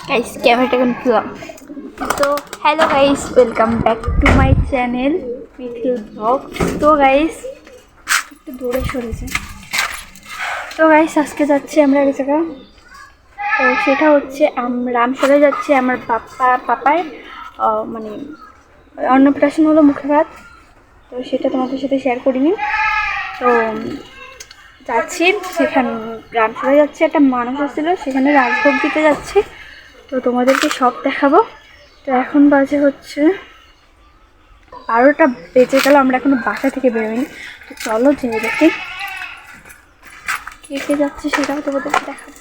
Guys ক্যামেরাটা খুললাম। তো hello guys, welcome back to my channel Mithil blog. তো গাইস একটু দূরে সরেছে। তো গাইস আজকে যাচ্ছি আমরা এক জায়গা। তো সেটা হচ্ছে রামসরে যাচ্ছি। আমার পাপার মানে অন্নপ্রাশন হলো, মুখে ভাত। তো সেটা তোমাদের সাথে শেয়ার করিনি। তো যাচ্ছি সেখানে, রামসরে যাচ্ছি। একটা মানুষ আসছিল, সেখানে রাজভোগ দিতে যাচ্ছি। তো তোমাদেরকে সব দেখাবো। তো এখন বাজে হচ্ছে 12টা বেজে গেল, আমরা এখনো বাসা থেকে বেরোইনি। তো চলো যেয়ে দেখি কে কে যাচ্ছে, সেটাও তোমাদেরকে দেখাবো।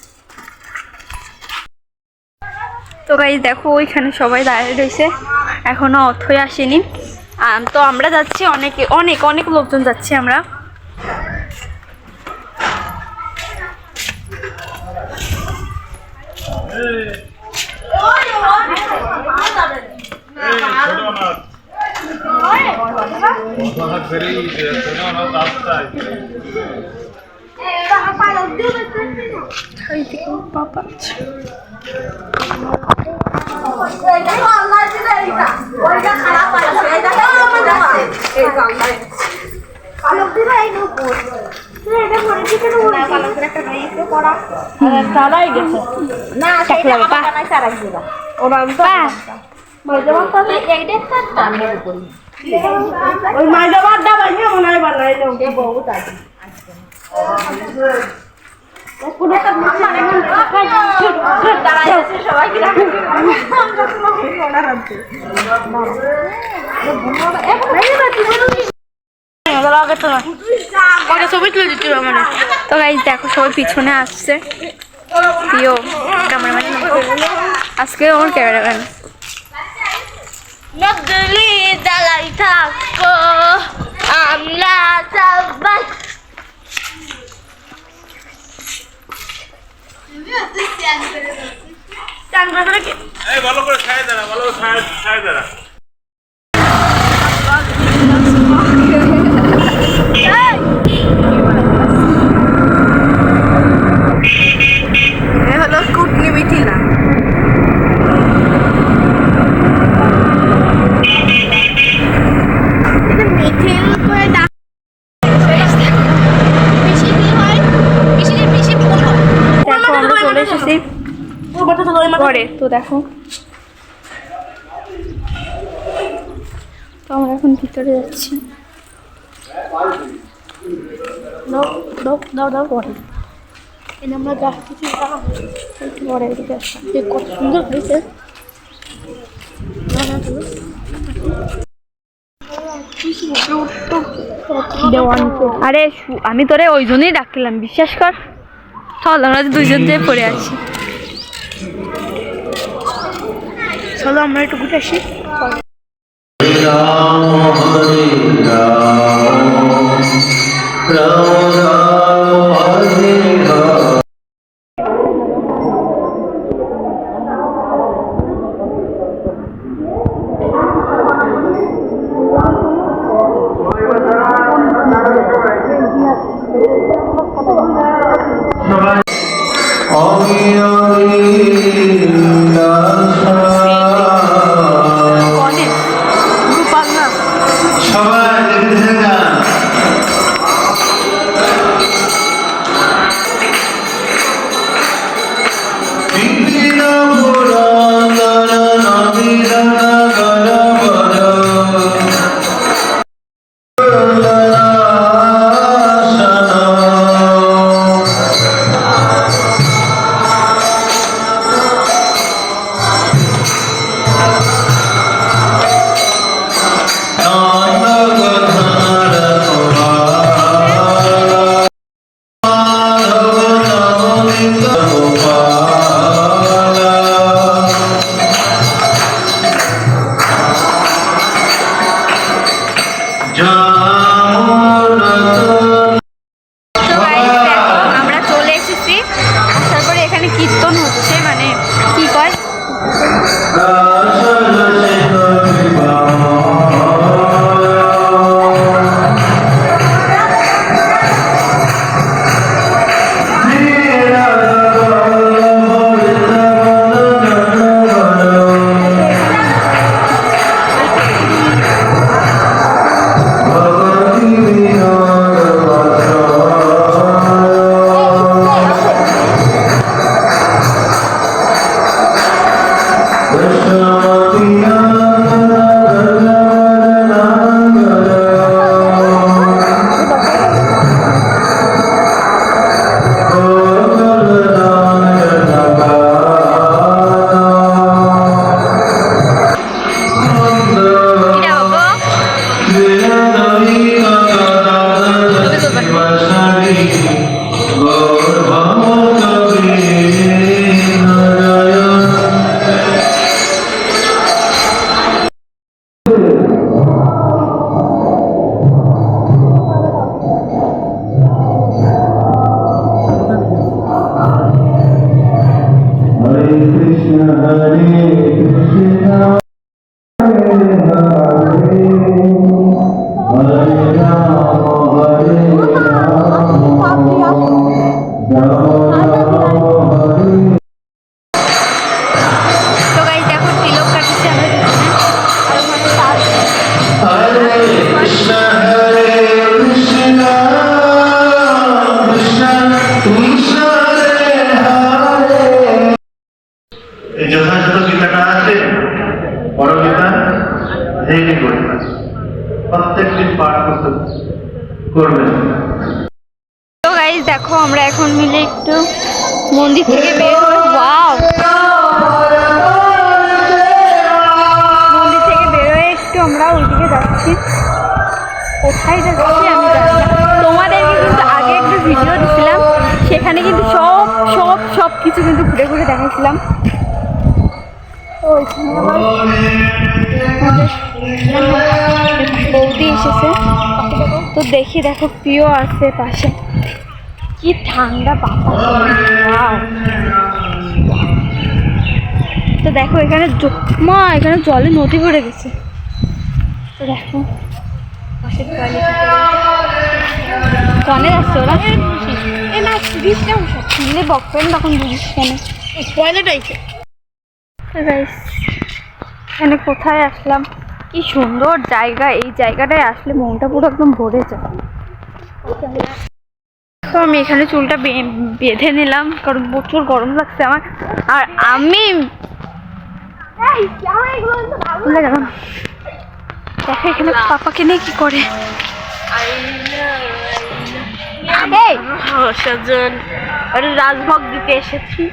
তো গাইস দেখো ওইখানে সবাই দাঁড়িয়ে রয়েছে, এখনো অথই আসেনি। তো আমরা যাচ্ছি, অনেক অনেক লোকজন যাচ্ছি আমরা। তো গাইস দেখো সবাই পিছনে আসছে। প্রিয় ক্যামেরাম্যান আজকে আমার ক্যামেরাম্যান নগলি দালাই থাকো আমরা সবাই। ভালো করে ছায়া দাঁড়া, ভালো করে ছায়া দাঁড়া। হলো কুটনি মিথিলা। দেখো আমরা চলে এসেছি ঘরে। তো দেখো তো আমরা এখন ভিতরে যাচ্ছি। দাও পরে আমরা যাচ্ছি পরে এদিকে আসলাম। কত সুন্দর হয়েছে। আরে আমি তোরে ওই জন্যই ডাকলাম, বিশ্বাস কর। চল আমরা দুইজন যেয়ে পড়ে আছি। চলো আমরা একটু ঘুরে আসি। তো গাইস দেখো তিলক কাটছে আমরা দুজনে আর ওখানে তার এই যথাযথ গীতাটা আছে বড় গীতা ডেইলি করবেন, প্রত্যেক দিন পাঠ করতে করবেন। তো গাইস দেখো আমরা এখন মিলে একটু মন্দির থেকে বের হয়ে ওয়াও মন্দির থেকে বের হয়ে একটু আমরা ওইদিকে যাচ্ছি। কোথায় যাচ্ছি আমি জানি না, তোমাদেরকে কিন্তু আগে একটা ভিডিও দিছিলাম, সেখানে কিন্তু সব সব সব কিছু কিন্তু ঘুরে ঘুরে দেখাইছিলাম। তো ওইখানে আবার আমাদের বৌদি এসেছে, তো দেখি দেখো প্রিয় আছে পাশে, কি ঠান্ডা বাতাস। Wow! তো দেখো এখানে মা এখানে জলে নদী ভরে গেছে। তো দেখো পাশের টয়লেট যাচ্ছে ওরা এ না সিরিজটা শুনলে বকবেন তখন বুঝিস কেন টয়লেট আইছে। এখানে কোথায় আসলাম, কি সুন্দর জায়গা, এই জায়গাটায় আসলে মনটা পুরো একদম ভরে যায়। তো আমি এখানে চুলটা বেঁধে নিলাম কারণ প্রচুর গরম লাগছে আমার, আর আমি গেলাম দেখো এখানে পাপাকে নিয়ে কি করে। রাজভোগ দিতে এসেছি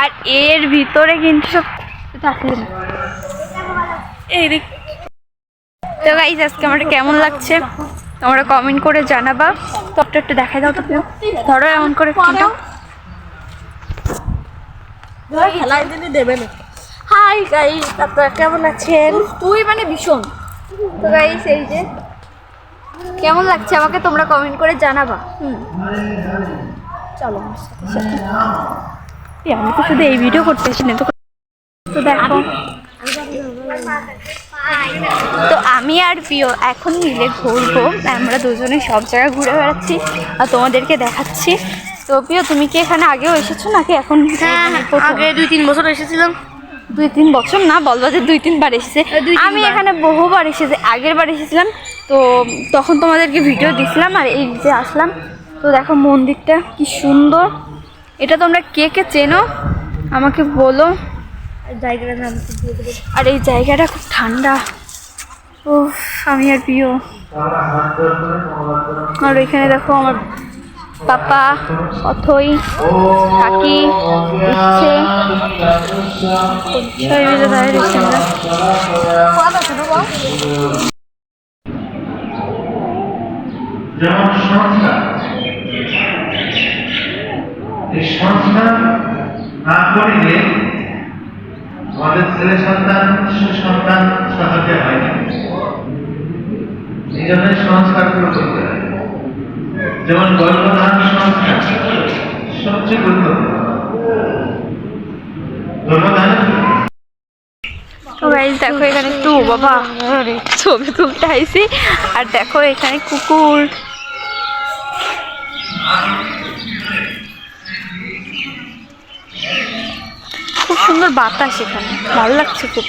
আর এর ভিতরে কিন্তু সব আসলে না। তো গাইস আজকে আমার কেমন লাগছে তোমরা কমেন্ট করে জানাবা। টপটা একটু দেখাই দাও তো, ধরো এমন করে ফোনটা খেলাই দিলে দেবে না। হাই গাইস, আপনারা কেমন আছেন? তুই মানে ভীষণ। তো গাইস এই যে কেমন লাগছে আমাকে তোমরা কমেন্ট করে জানাবা। চলো আমার সাথে সাথে। আমি তো শুধু এই ভিডিও করতে আসি না তো। তো দেখো তো আমি আর প্রিয় এখন মিলে ঘুরবো, আমরা দুজনে সব জায়গায় ঘুরে বেড়াচ্ছি আর তোমাদেরকে দেখাচ্ছি। তো প্রিয় তুমি কি এখানে আগেও এসেছো নাকি এখন? আগে 2-3 বছর এসেছিলাম। 2-3 বছর না, বলবো যে 2-3 বার এসেছে। আমি এখানে বহুবার এসেছি, আগের বার এসেছিলাম তো তখন তোমাদেরকে ভিডিও দিছিলাম আর এই যে আসলাম। তো দেখো মন্দিরটা কি সুন্দর, এটা তোমরা কে কে চেনো আমাকে বলো। জায়গাটার নাম আর এই জায়গাটা খুব ঠান্ডা। ও আমি আর প্রিয়। আর এখানে দেখো আমার পাপা, অথই, কাকি, ইচ্ছে সবাই মিলে দাঁড়িয়ে রয়েছি আমরা। যেমন সংস্কার, এই সংস্কার না করিলে আমাদের ছেলে সন্তান সুসন্তান সহজে হয় না। এই জন্য সংস্কারগুলো করতে হয়। যেমন গর্ভধান সংস্কার সবচেয়ে গুরুত্বপূর্ণ। গর্ভধান তো গাইস দেখো এখানে একটু বাবা ছবি তুলতে আইছি আর দেখো এখানে কুকুর। খুব সুন্দর বাতাস এখানে, ভালো লাগছে খুব।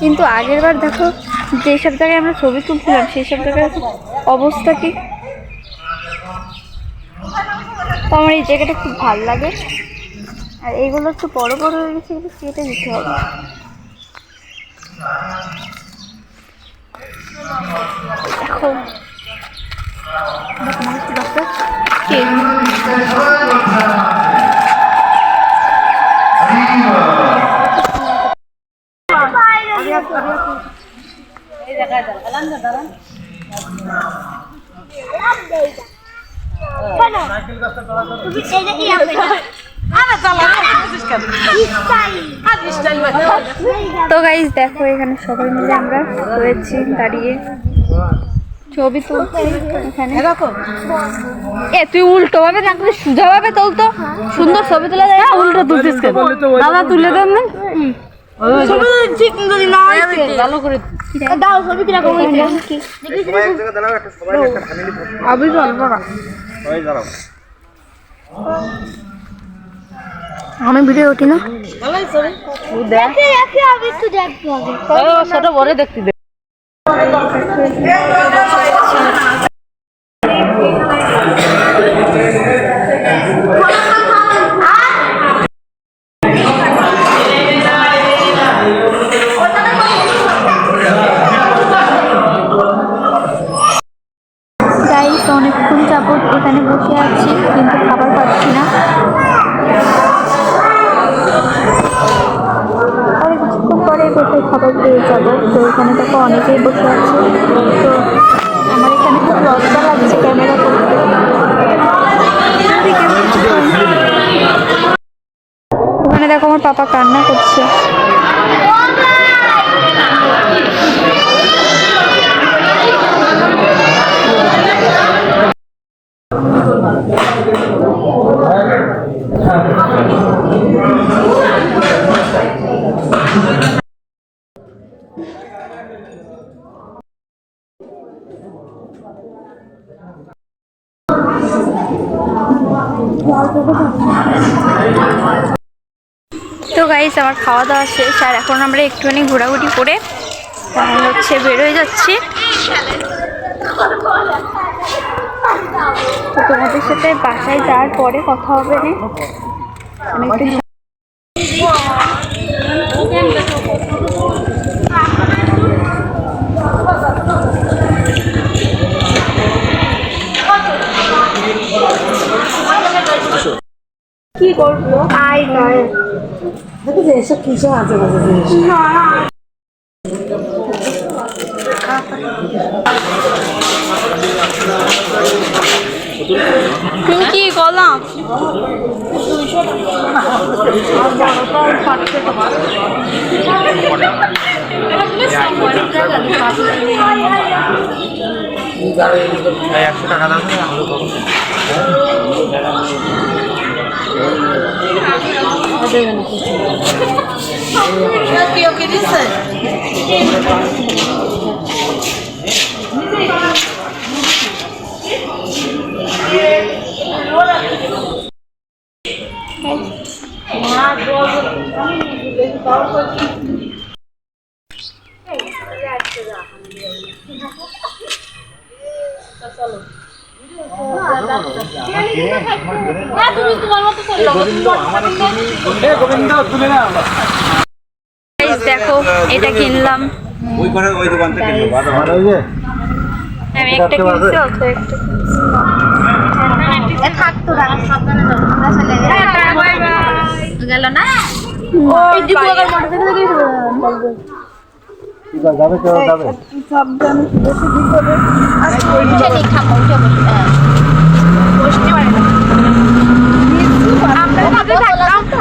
কিন্তু আগের বার দেখো যেসব জায়গায় আমরা ছবি তুলছিলাম সেই সব জায়গায় অবস্থা কি। তো আমার এই জায়গাটা খুব ভালো লাগে আর এইগুলো একটু বড় বড় হয়ে গেছে, কিন্তু কেটে দিতে হবে। দেখো তো গাইস দেখো এখানে সবাই মিলে আমরা রয়েছি দাঁড়িয়ে। ছবি তুলছি এখানে। এ তুই উল্টো ভাবে না তুই সোজা ভাবে তোল তো, সুন্দর ছবি তোলা যায়। উল্টো তুলছিস কেন? দাদা তুলে দেন না। ছবি ঠিক যদি না হয় ভালো করে দাও। ছবি কি রকম হইছে? সবাই এক জায়গায় দাঁড়াও, একটা সবাই একটা ফ্যামিলি ফটো। আবি চলবো না। সবাই দাঁড়াও। আমি ভিডিও উঠি না। ভালোই ছবি দেখে আমি একটু দেখবো আগে। ছোট বড় দেখতে দে। গাইস অনেকক্ষণ যাবত এখানে বসে আছি কিন্তু খাবার পাচ্ছি না। আর কিছুক্ষণ পরে কোথায় খাবার পেয়ে যাবো। তো এখানে দেখো অনেকেই বসে আছে। তো আমার এখানে খুব লজ্জা লাগছে ক্যামেরা করতে। ওখানে দেখো আমার পাপা কান্না করছে। তো গাইস আমার খাওয়া দাওয়া শেষ, আর এখন আমরা একটুখানি ঘোরাঘুরি করে তাহলে হচ্ছে বেরোয় যাচ্ছি। তো তোমাদের সাথে বাসায় যাওয়ার পরে কথা হবে না। আমি একটু কি করবো আই নয় দেখো যে এসব কিছু আছে বাজে জিনিস। তুমি কি করলাম? এই 100 টাকা দাও না আলু কখন? কি দিছে? তুমি তোমার মতো চলো। দেখো এটা কিনলাম। ওই করে ওই দোকান থেকে কিনবো। আমি একটা কিনছি, অল্প একটা থাকতো না। সাবধানে যাও, আমরা চলে গেল না। এই যে পুরো মোটরসাইকেল থেকে বলবো ঠিক আছে, যাবে কেউ যাবে। সাবধানে বসে ভিতরে আর কইছে নি খামো যাবে। বসতে পারে না। আমরা ভাবে থাকতাম তো